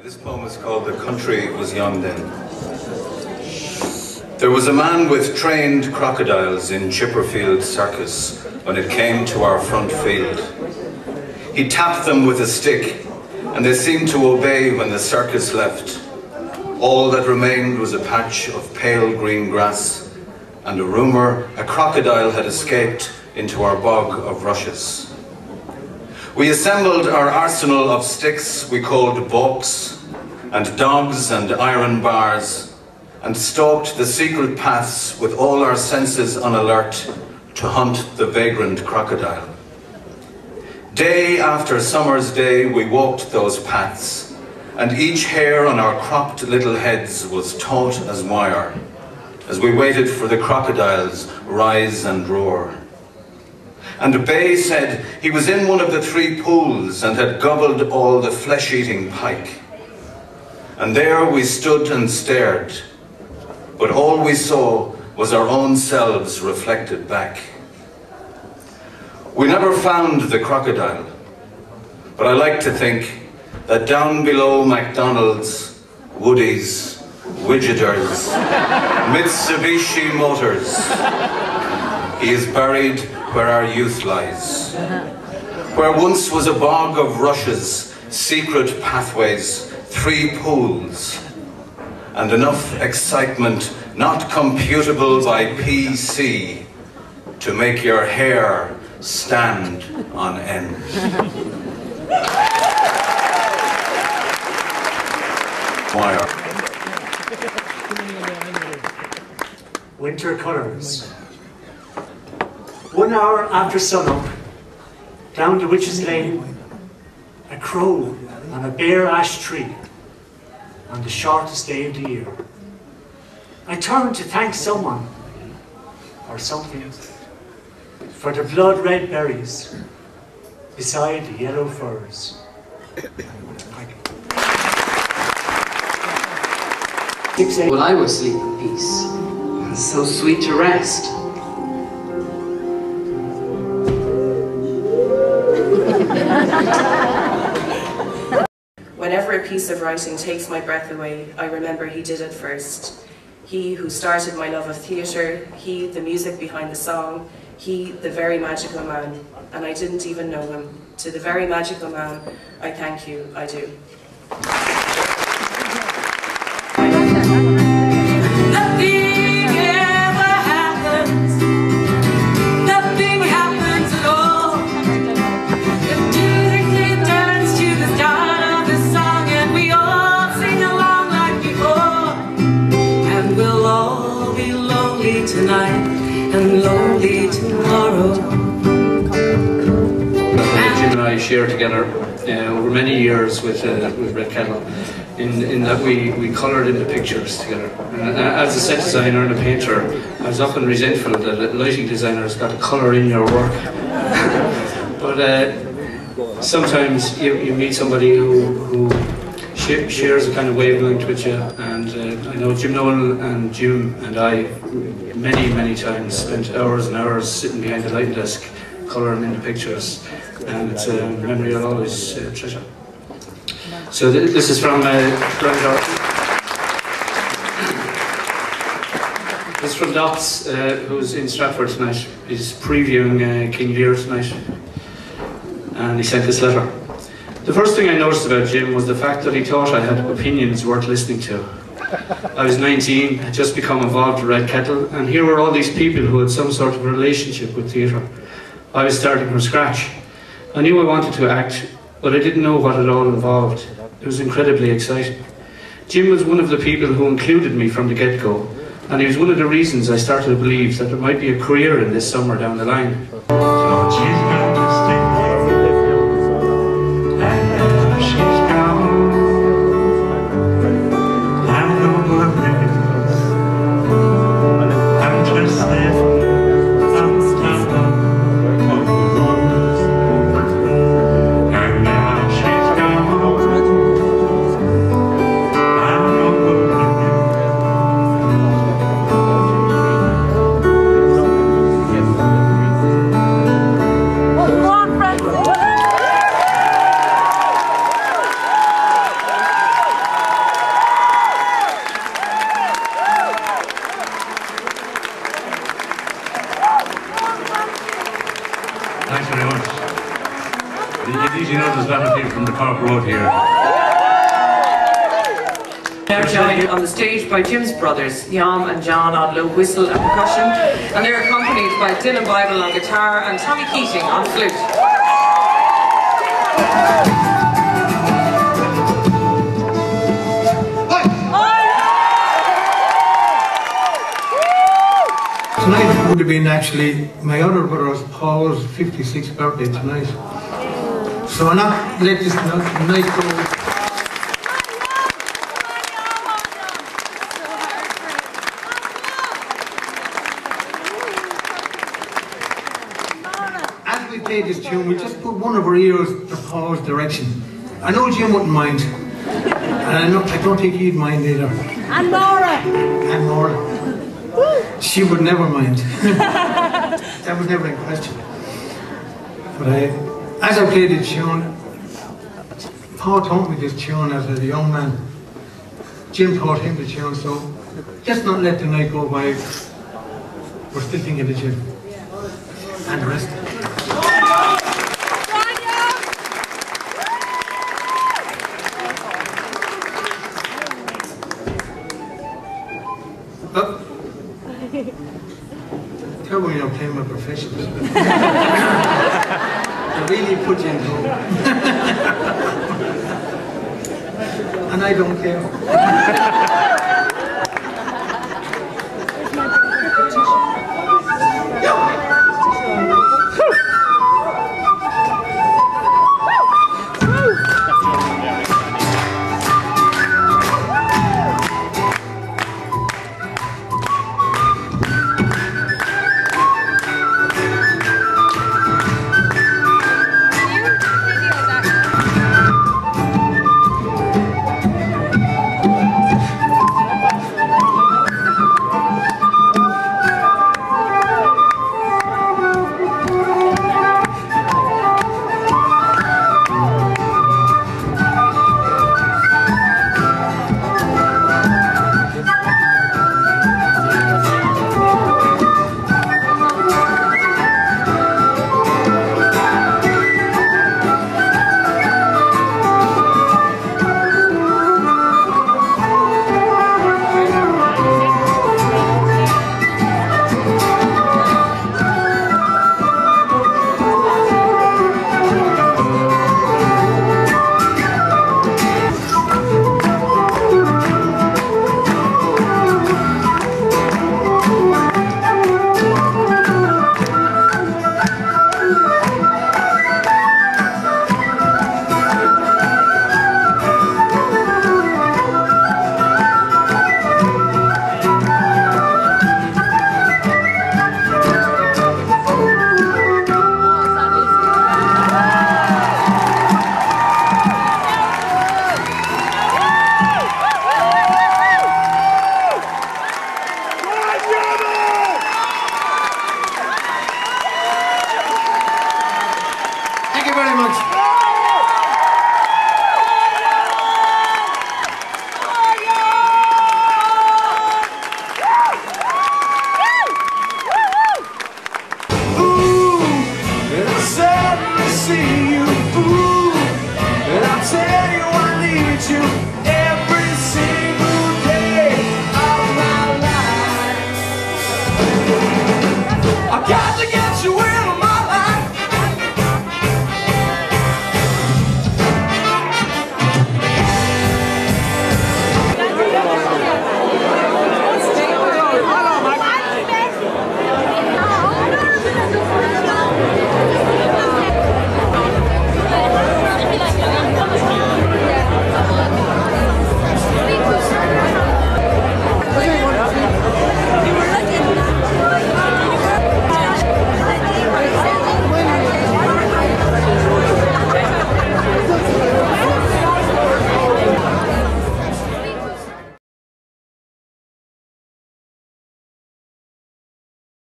This poem is called "The Country Was Young Then." There was a man with trained crocodiles in Chipperfield Circus when it came to our front field. He tapped them with a stick, and they seemed to obey when the circus left. All that remained was a patch of pale green grass, and a rumour a crocodile had escaped into our bog of rushes. We assembled our arsenal of sticks we called balks, and dogs and iron bars, and stalked the secret paths with all our senses on alert to hunt the vagrant crocodile. Day after summer's day we walked those paths, and each hair on our cropped little heads was taut as wire, as we waited for the crocodile's rise and roar. And Bay said he was in one of the 3 pools and had gobbled all the flesh-eating pike. And there we stood and stared, but all we saw was our own selves reflected back. We never found the crocodile, but I like to think that down below McDonald's, Woody's, Widgeters, Mitsubishi Motors, he is buried where our youth lies. Where once was a bog of rushes, secret pathways, 3 pools, and enough excitement not computable by PC to make your hair stand on end. Wire. Winter colours. 1 hour after sunup, down the Witch's Lane, a crow on a bare ash tree on the shortest day of the year. I turned to thank someone or something for the blood-red berries beside the yellow firs. Well, I will sleep in peace. It's so sweet to rest. Whenever a piece of writing takes my breath away, I remember he did it first. He who started my love of theatre, he the music behind the song, he the very magical man, and I didn't even know him. To the very magical man, I thank you, I do. Tonight and lonely tomorrow. Jim and I shared together over many years with Red Kettle in that we coloured into pictures together. As a set designer and a painter, I was often resentful that lighting designers got to colour in your work. But sometimes you meet somebody who shares a kind of wavelength with you, and I know Jim Noel and Jim and I many times spent hours and hours sitting behind the lighting desk colouring into pictures, and it's a memory I'll always treasure. So this is from Brian Doherty. This is from Dots, who's in Stratford tonight. He's previewing King Lear tonight, and he sent this letter. The first thing I noticed about Jim was the fact that he thought I had opinions worth listening to. I was 19, had just become involved with Red Kettle, and here were all these people who had some sort of relationship with theatre. I was starting from scratch. I knew I wanted to act, but I didn't know what it all involved. It was incredibly exciting. Jim was one of the people who included me from the get-go, and he was one of the reasons I started to believe that there might be a career in this somewhere down the line. Thanks very much. It's easy enough there's a lot of people from the Cork Road here. Now joined on the stage by Jim's brothers, Yam and John on low whistle and percussion, and they're accompanied by Dylan Bible on guitar and Tommy Keating on flute. Tonight would have been actually my other brother's Paul's 56th birthday tonight. So I'm not let this night go. As we play this tune, we just put one of our ears to Paul's direction. I know Jim wouldn't mind. And I don't think he'd mind either. And Laura! And Laura. She would never mind. That was never in question. But as I played the tune, Paul taught me this tune as a young man. Jim taught him the tune, so just not let the night go by. We're still thinking of Jim. And the rest. Oh. Tell me you're playing with professionals. They really put you in trouble. And I don't care.